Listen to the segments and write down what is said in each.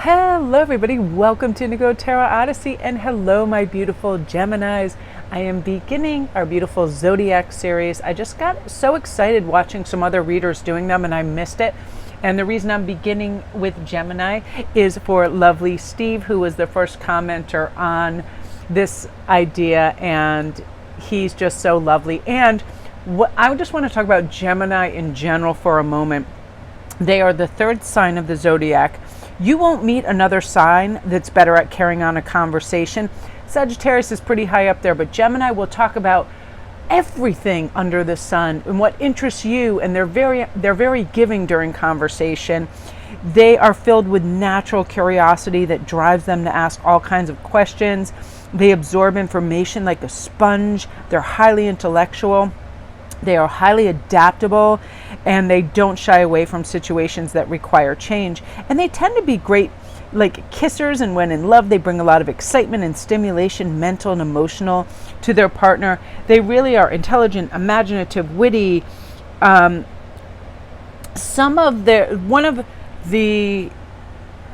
Hello everybody, welcome to Indigo Tarot Odyssey, and hello my beautiful Geminis. I am beginning our beautiful Zodiac series. I just got so excited watching some other readers doing them and I missed it. And the reason I'm beginning with Gemini is for lovely Steve, who was the first commenter on this idea, and he's just so lovely. And I just want to talk about Gemini in general for a moment. They are the third sign of the Zodiac. You won't meet another sign that's better at carrying on a conversation. Sagittarius is pretty high up there, but Gemini will talk about everything under the sun and what interests you, and they're very giving during conversation. They are filled with natural curiosity that drives them to ask all kinds of questions. They absorb information like a sponge. They're highly intellectual. They are highly adaptable, and they don't shy away from situations that require change. And they tend to be great like kissers, and when in love, they bring a lot of excitement and stimulation, mental and emotional, to their partner. They really are intelligent, imaginative, witty. One of the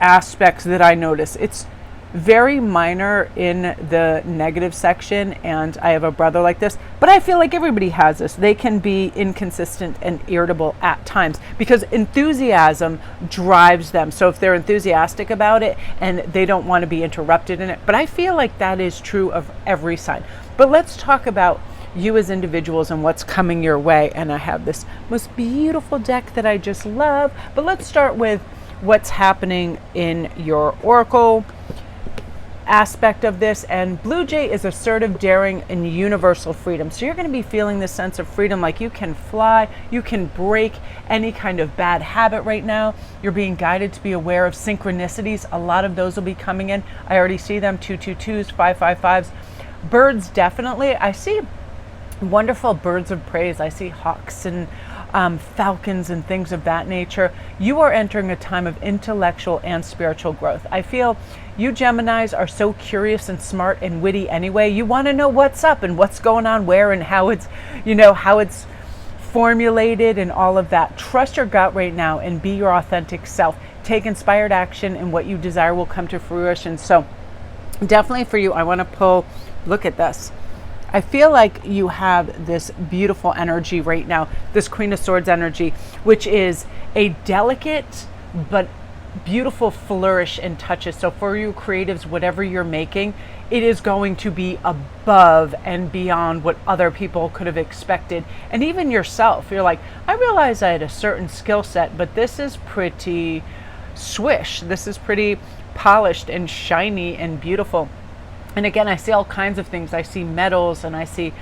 aspects that I notice, it's very minor in the negative section, and I have a brother like this, but I feel like everybody has this. They can be inconsistent and irritable at times because enthusiasm drives them. So if they're enthusiastic about it and they don't want to be interrupted in it, but I feel like that is true of every sign. But let's talk about you as individuals and what's coming your way. And I have this most beautiful deck that I just love, but let's start with what's happening in your oracle aspect of this. And Blue Jay is assertive, daring, and universal freedom. So you're going to be feeling this sense of freedom, like you can fly, you can break any kind of bad habit right now. You're being guided to be aware of synchronicities. A lot of those will be coming in. I already see them, 222s, 555s. Birds, definitely. I see wonderful birds of prey. I see hawks and falcons and things of that nature. You are entering a time of intellectual and spiritual growth. I feel you Geminis are so curious and smart and witty anyway. You want to know what's up and what's going on where and how it's, how it's formulated and all of that. Trust your gut right now and be your authentic self. Take inspired action, and what you desire will come to fruition. So definitely for you, I want to pull, look at this. I feel like you have this beautiful energy right now, this Queen of Swords energy, which is a delicate but beautiful flourish and touches. So for you creatives, whatever you're making, it is going to be above and beyond what other people could have expected. And even yourself, you're like, I realize I had a certain skill set, but this is pretty swish. This is pretty polished and shiny and beautiful. And again, I see all kinds of things. I see metals, and I see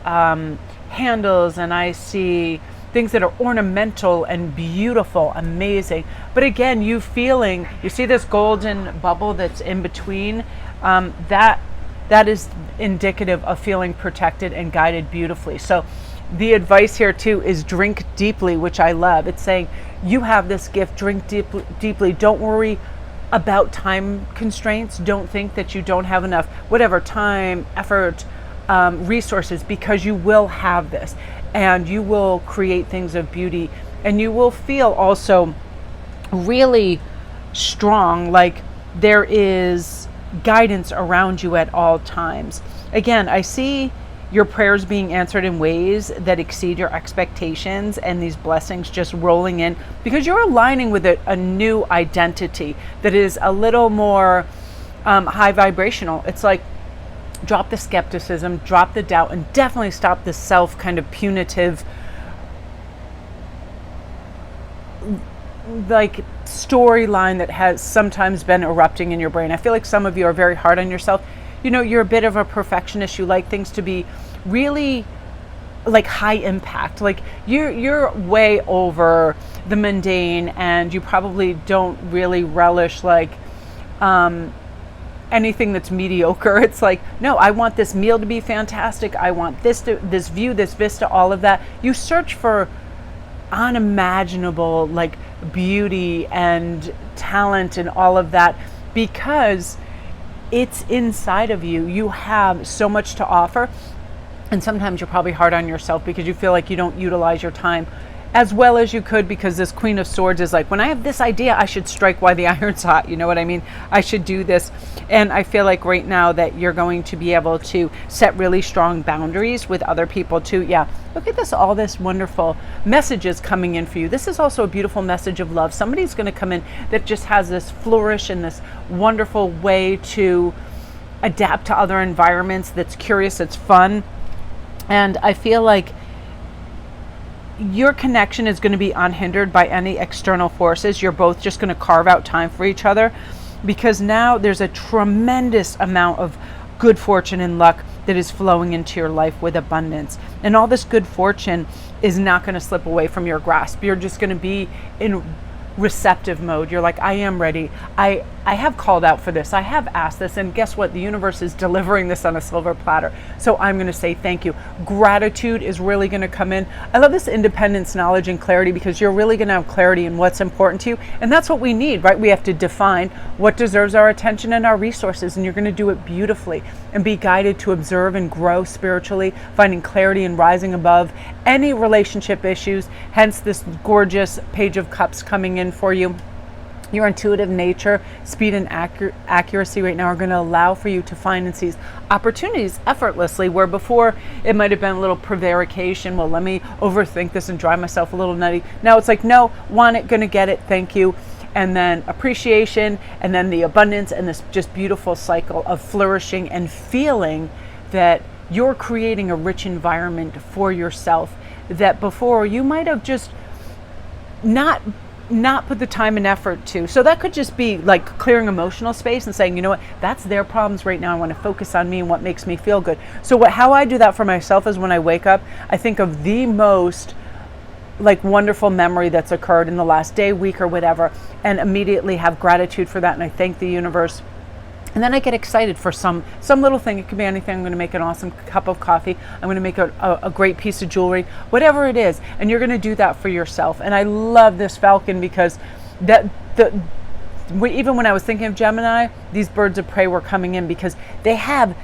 handles, and I see things that are ornamental and beautiful, amazing. But again, you see this golden bubble that's in between, that is indicative of feeling protected and guided beautifully. So the advice here too is drink deeply, which I love. It's saying you have this gift, drink deeply. Don't worry about time constraints. Don't think that you don't have enough, whatever, time, effort, resources, because you will have this, and you will create things of beauty, and you will feel also really strong, like there is guidance around you at all times. Again, I see your prayers being answered in ways that exceed your expectations, and these blessings just rolling in because you're aligning with a new identity that is a little more high vibrational. It's like, drop the skepticism, drop the doubt, and definitely stop the self kind of punitive like storyline that has sometimes been erupting in your brain. I feel like some of you are very hard on yourself. You're a bit of a perfectionist. You like things to be really like high impact. Like you're way over the mundane, and you probably don't really relish like anything that's mediocre. It's like, no, I want this meal to be fantastic. I want this view, this vista, all of that. You search for unimaginable like beauty and talent and all of that because it's inside of you. You have so much to offer, and sometimes you're probably hard on yourself because you feel like you don't utilize your time as well as you could, because this Queen of Swords is like, when I have this idea, I should strike while the iron's hot. You know what I mean? I should do this. And I feel like right now that you're going to be able to set really strong boundaries with other people too. Yeah, look at this, all this wonderful messages coming in for you. This is also a beautiful message of love. Somebody's going to come in that just has this flourish and this wonderful way to adapt to other environments, that's curious, it's fun. And I feel like your connection is going to be unhindered by any external forces. You're both just going to carve out time for each other, because now there's a tremendous amount of good fortune and luck that is flowing into your life with abundance. And all this good fortune is not going to slip away from your grasp. You're just going to be in receptive mode. You're like, I am ready. I have called out for this. I have asked this, and guess what? The universe is delivering this on a silver platter. So I'm going to say thank you. Gratitude is really going to come in. I love this independence, knowledge, and clarity, because you're really going to have clarity in what's important to you. And that's what we need, right? We have to define what deserves our attention and our resources, and you're going to do it beautifully and be guided to observe and grow spiritually, finding clarity and rising above any relationship issues. Hence this gorgeous Page of Cups coming in for you. Your intuitive nature, speed, and accuracy right now are going to allow for you to find and seize opportunities effortlessly, where before it might have been a little prevarication. Well, let me overthink this and drive myself a little nutty. Now it's like, no, want it, going to get it, thank you. And then appreciation, and then the abundance, and this just beautiful cycle of flourishing and feeling that you're creating a rich environment for yourself that before you might have just not put the time and effort to. So that could just be like clearing emotional space and saying, you know what, that's their problems right now. I want to focus on me and what makes me feel good. So how I do that for myself is when I wake up, I think of the most like wonderful memory that's occurred in the last day, week, or whatever, and immediately have gratitude for that. And I thank the universe. And then I get excited for some little thing. It could be anything. I'm going to make an awesome cup of coffee. I'm going to make a great piece of jewelry, whatever it is. And you're going to do that for yourself. And I love this falcon, because even when I was thinking of Gemini, these birds of prey were coming in, because they have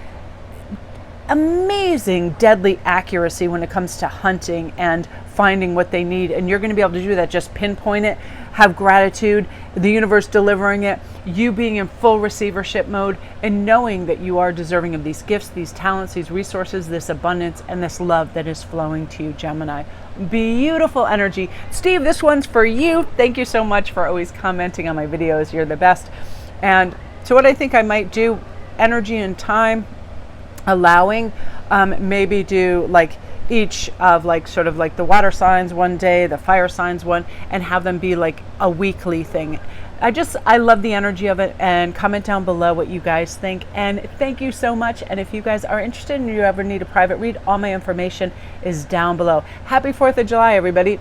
amazing deadly accuracy when it comes to hunting and finding what they need. And you're going to be able to do that. Just pinpoint it, have gratitude, the universe delivering it, you being in full receivership mode, and knowing that you are deserving of these gifts, these talents, these resources, this abundance, and this love that is flowing to you, Gemini. Beautiful energy. Steve, this one's for you. Thank you so much for always commenting on my videos. You're the best. And so what I think I might do, energy and time allowing, maybe do like each of like sort of like the water signs one day, the fire signs one, and have them be like a weekly thing. I love the energy of it. And comment down below what you guys think. And thank you so much. And if you guys are interested and you ever need a private read, all my information is down below. Happy 4th of July, everybody.